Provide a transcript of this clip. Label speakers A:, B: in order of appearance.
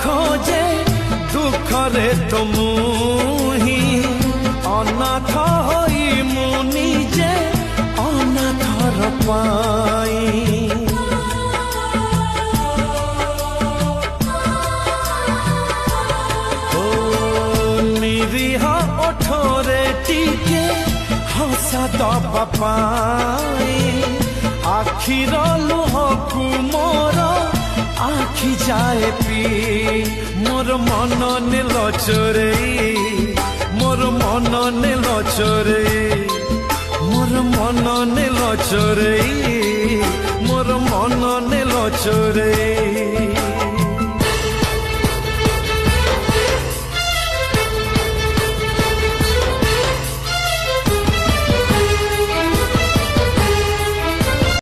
A: खोजे दुखरे तो मुही अनाथ होई मु निजे अनाथर पाई ओ निरीह ओठरे टिके हंसा दबा पाई आखिर लुहकु मोर आखि जाए पी मोर मन नेल चोरे मोर मन नेल चोरे मोर मन नेल चोरे मोर मन नेल चोरे।